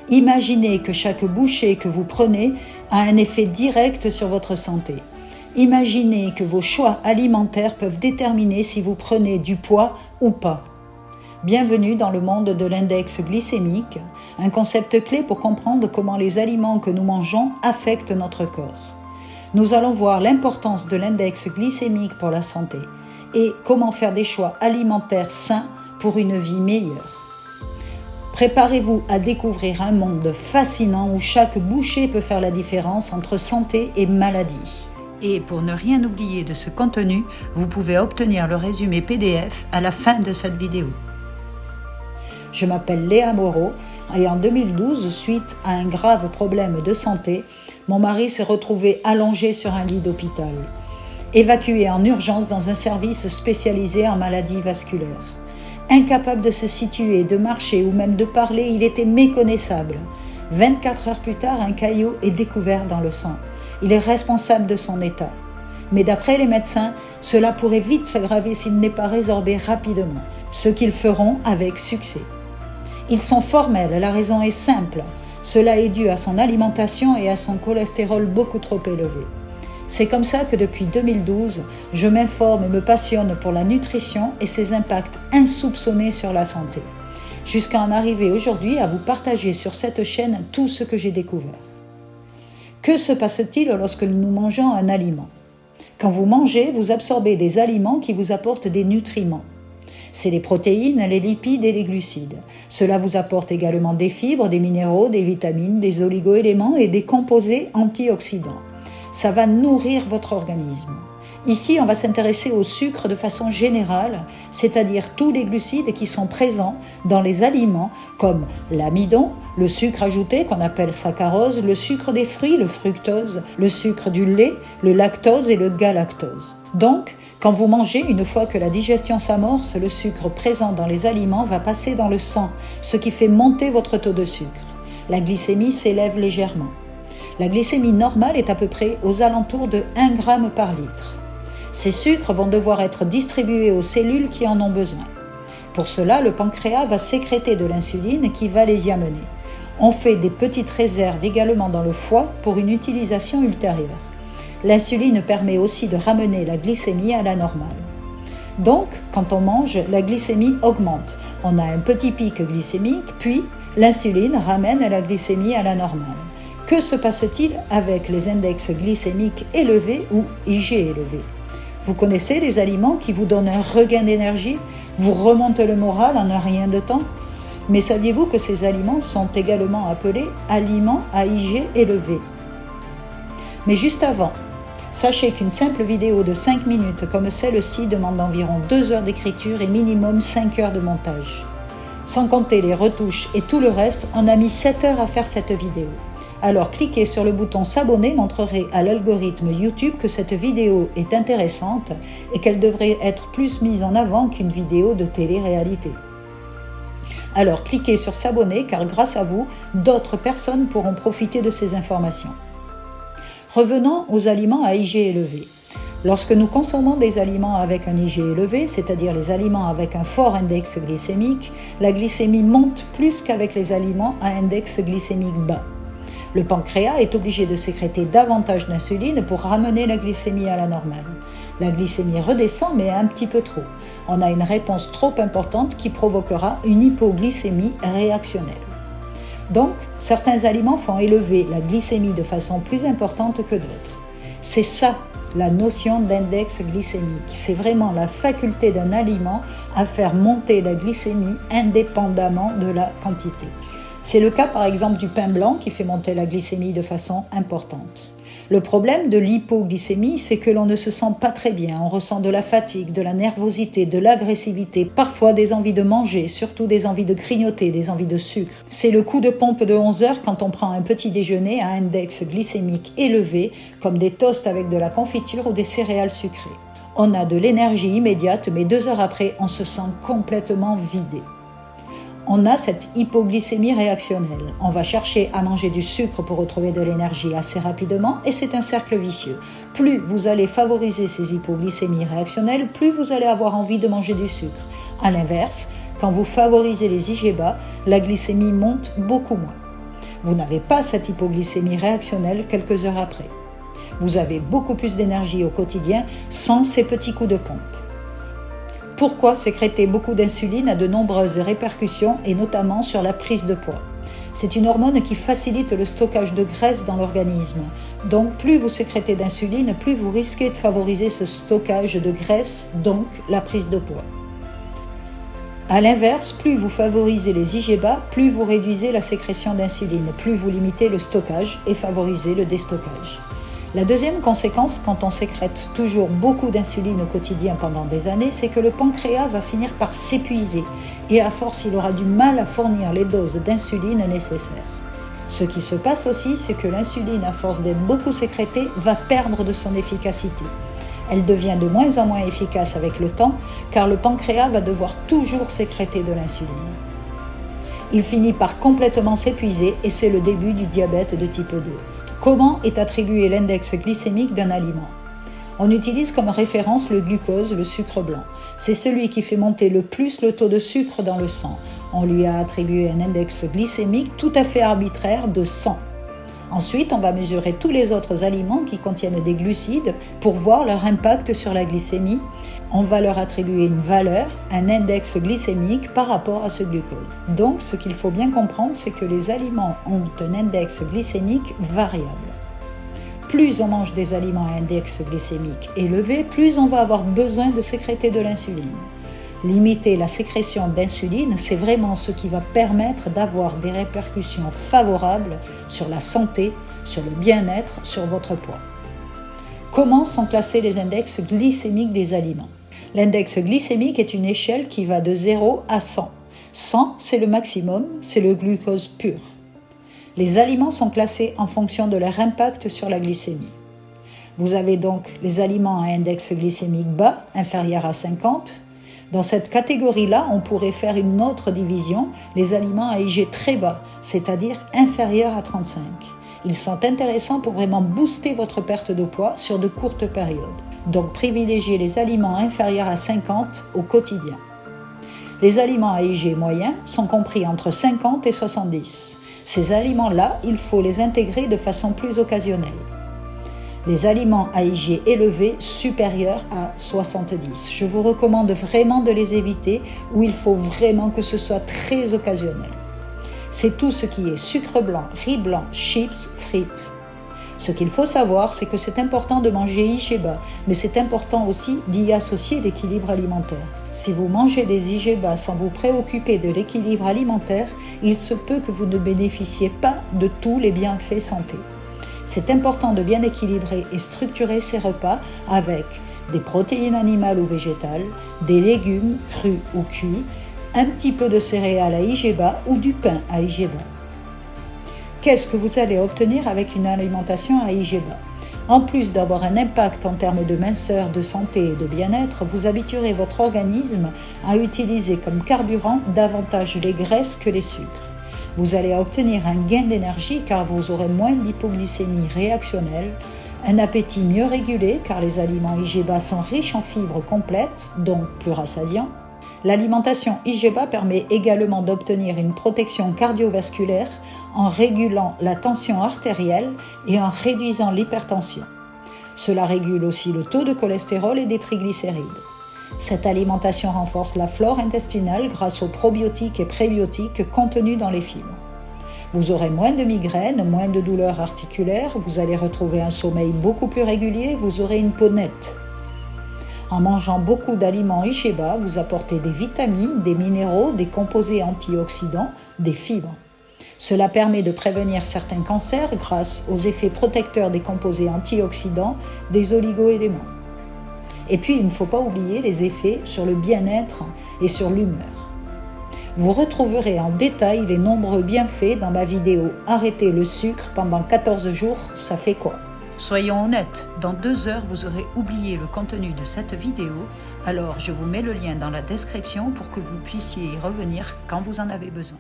Imaginez que chaque bouchée que vous prenez a un effet direct sur votre santé. Imaginez que vos choix alimentaires peuvent déterminer si vous prenez du poids ou pas. Bienvenue dans le monde de l'index glycémique, un concept clé pour comprendre comment les aliments que nous mangeons affectent notre corps. Nous allons voir l'importance de l'index glycémique pour la santé et comment faire des choix alimentaires sains pour une vie meilleure. Préparez-vous à découvrir un monde fascinant où chaque bouchée peut faire la différence entre santé et maladie. Et pour ne rien oublier de ce contenu, vous pouvez obtenir le résumé PDF à la fin de cette vidéo. Je m'appelle Léa Moreau et en 2012, suite à un grave problème de santé, mon mari s'est retrouvé allongé sur un lit d'hôpital, évacué en urgence dans un service spécialisé en maladies vasculaires. Incapable de se situer, de marcher ou même de parler, il était méconnaissable. 24 heures plus tard, un caillot est découvert dans le sang. Il est responsable de son état. Mais d'après les médecins, cela pourrait vite s'aggraver s'il n'est pas résorbé rapidement, ce qu'ils feront avec succès. Ils sont formels, la raison est simple. Cela est dû à son alimentation et à son cholestérol beaucoup trop élevé. C'est comme ça que depuis 2012, je m'informe et me passionne pour la nutrition et ses impacts insoupçonnés sur la santé, jusqu'à en arriver aujourd'hui à vous partager sur cette chaîne tout ce que j'ai découvert. Que se passe-t-il lorsque nous mangeons un aliment ? Quand vous mangez, vous absorbez des aliments qui vous apportent des nutriments. C'est les protéines, les lipides et les glucides. Cela vous apporte également des fibres, des minéraux, des vitamines, des oligo-éléments et des composés antioxydants. Ça va nourrir votre organisme. Ici, on va s'intéresser au sucre de façon générale, c'est-à-dire tous les glucides qui sont présents dans les aliments comme l'amidon, le sucre ajouté qu'on appelle saccharose, le sucre des fruits, le fructose, le sucre du lait, le lactose et le galactose. Donc, quand vous mangez, une fois que la digestion s'amorce, le sucre présent dans les aliments va passer dans le sang, ce qui fait monter votre taux de sucre. La glycémie s'élève légèrement. La glycémie normale est à peu près aux alentours de 1 g par litre. Ces sucres vont devoir être distribués aux cellules qui en ont besoin. Pour cela, le pancréas va sécréter de l'insuline qui va les y amener. On fait des petites réserves également dans le foie pour une utilisation ultérieure. L'insuline permet aussi de ramener la glycémie à la normale. Donc, quand on mange, la glycémie augmente. On a un petit pic glycémique, puis l'insuline ramène la glycémie à la normale. Que se passe-t-il avec les index glycémiques élevés ou IG élevés ? Vous connaissez les aliments qui vous donnent un regain d'énergie, vous remontent le moral en un rien de temps ? Mais saviez-vous que ces aliments sont également appelés aliments à IG élevé ? Mais juste avant, sachez qu'une simple vidéo de 5 minutes comme celle-ci demande environ 2 heures d'écriture et minimum 5 heures de montage. Sans compter les retouches et tout le reste, on a mis 7 heures à faire cette vidéo. Alors cliquez sur le bouton s'abonner montrerait à l'algorithme YouTube que cette vidéo est intéressante et qu'elle devrait être plus mise en avant qu'une vidéo de télé-réalité. Alors cliquez sur s'abonner car grâce à vous, d'autres personnes pourront profiter de ces informations. Revenons aux aliments à IG élevé. Lorsque nous consommons des aliments avec un IG élevé, c'est-à-dire les aliments avec un fort index glycémique, la glycémie monte plus qu'avec les aliments à index glycémique bas. Le pancréas est obligé de sécréter davantage d'insuline pour ramener la glycémie à la normale. La glycémie redescend mais un petit peu trop. On a une réponse trop importante qui provoquera une hypoglycémie réactionnelle. Donc, certains aliments font élever la glycémie de façon plus importante que d'autres. C'est ça la notion d'index glycémique. C'est vraiment la faculté d'un aliment à faire monter la glycémie indépendamment de la quantité. C'est le cas par exemple du pain blanc qui fait monter la glycémie de façon importante. Le problème de l'hypoglycémie, c'est que l'on ne se sent pas très bien, on ressent de la fatigue, de la nervosité, de l'agressivité, parfois des envies de manger, surtout des envies de grignoter, des envies de sucre. C'est le coup de pompe de 11 heures quand on prend un petit déjeuner à index glycémique élevé, comme des toasts avec de la confiture ou des céréales sucrées. On a de l'énergie immédiate, mais 2 heures après, on se sent complètement vidé. On a cette hypoglycémie réactionnelle. On va chercher à manger du sucre pour retrouver de l'énergie assez rapidement et c'est un cercle vicieux. Plus vous allez favoriser ces hypoglycémies réactionnelles, plus vous allez avoir envie de manger du sucre. À l'inverse, quand vous favorisez les IG bas, la glycémie monte beaucoup moins. Vous n'avez pas cette hypoglycémie réactionnelle quelques heures après. Vous avez beaucoup plus d'énergie au quotidien sans ces petits coups de pompe. Pourquoi sécréter beaucoup d'insuline a de nombreuses répercussions et notamment sur la prise de poids. C'est une hormone qui facilite le stockage de graisse dans l'organisme. Donc plus vous sécrétez d'insuline, plus vous risquez de favoriser ce stockage de graisse, donc la prise de poids. A l'inverse, plus vous favorisez les IGBA, plus vous réduisez la sécrétion d'insuline, plus vous limitez le stockage et favorisez le déstockage. La deuxième conséquence, quand on sécrète toujours beaucoup d'insuline au quotidien pendant des années, c'est que le pancréas va finir par s'épuiser et à force, il aura du mal à fournir les doses d'insuline nécessaires. Ce qui se passe aussi, c'est que l'insuline, à force d'être beaucoup sécrétée, va perdre de son efficacité. Elle devient de moins en moins efficace avec le temps, car le pancréas va devoir toujours sécréter de l'insuline. Il finit par complètement s'épuiser et c'est le début du diabète de type 2. Comment est attribué l'index glycémique d'un aliment? On utilise comme référence le glucose, le sucre blanc. C'est celui qui fait monter le plus le taux de sucre dans le sang. On lui a attribué un index glycémique tout à fait arbitraire de 100. Ensuite, on va mesurer tous les autres aliments qui contiennent des glucides pour voir leur impact sur la glycémie. On va leur attribuer une valeur, un index glycémique par rapport à ce glucose. Donc, ce qu'il faut bien comprendre, c'est que les aliments ont un index glycémique variable. Plus on mange des aliments à index glycémique élevé, plus on va avoir besoin de sécréter de l'insuline. Limiter la sécrétion d'insuline, c'est vraiment ce qui va permettre d'avoir des répercussions favorables sur la santé, sur le bien-être, sur votre poids. Comment sont classés les index glycémiques des aliments? L'index glycémique est une échelle qui va de 0 à 100. 100, c'est le maximum, c'est le glucose pur. Les aliments sont classés en fonction de leur impact sur la glycémie. Vous avez donc les aliments à index glycémique bas, inférieur à 50. Dans cette catégorie-là, on pourrait faire une autre division, les aliments à IG très bas, c'est-à-dire inférieurs à 35. Ils sont intéressants pour vraiment booster votre perte de poids sur de courtes périodes. Donc privilégiez les aliments inférieurs à 50 au quotidien. Les aliments à IG moyen sont compris entre 50 et 70. Ces aliments-là, il faut les intégrer de façon plus occasionnelle. Les aliments à IG élevé supérieurs à 70. Je vous recommande vraiment de les éviter ou il faut vraiment que ce soit très occasionnel. C'est tout ce qui est sucre blanc, riz blanc, chips, frites. Ce qu'il faut savoir, c'est que c'est important de manger IG bas, mais c'est important aussi d'y associer l'équilibre alimentaire. Si vous mangez des IG bas sans vous préoccuper de l'équilibre alimentaire, il se peut que vous ne bénéficiez pas de tous les bienfaits santé. C'est important de bien équilibrer et structurer ces repas avec des protéines animales ou végétales, des légumes crus ou cuits, un petit peu de céréales à IG bas ou du pain à IG bas. Qu'est-ce que vous allez obtenir avec une alimentation à IG bas? En plus d'avoir un impact en termes de minceur, de santé et de bien-être, vous habituerez votre organisme à utiliser comme carburant davantage les graisses que les sucres. Vous allez obtenir un gain d'énergie car vous aurez moins d'hypoglycémie réactionnelle, un appétit mieux régulé car les aliments IG bas sont riches en fibres complètes, donc plus rassasiants. L'alimentation IG bas permet également d'obtenir une protection cardiovasculaire en régulant la tension artérielle et en réduisant l'hypertension. Cela régule aussi le taux de cholestérol et des triglycérides. Cette alimentation renforce la flore intestinale grâce aux probiotiques et prébiotiques contenus dans les fibres. Vous aurez moins de migraines, moins de douleurs articulaires, vous allez retrouver un sommeil beaucoup plus régulier, vous aurez une peau nette. En mangeant beaucoup d'aliments IG bas, vous apportez des vitamines, des minéraux, des composés antioxydants, des fibres. Cela permet de prévenir certains cancers grâce aux effets protecteurs des composés antioxydants, des oligo-éléments. Et puis, il ne faut pas oublier les effets sur le bien-être et sur l'humeur. Vous retrouverez en détail les nombreux bienfaits dans ma vidéo « Arrêter le sucre pendant 14 jours, ça fait quoi ?» Soyons honnêtes, dans 2 heures, vous aurez oublié le contenu de cette vidéo, alors je vous mets le lien dans la description pour que vous puissiez y revenir quand vous en avez besoin.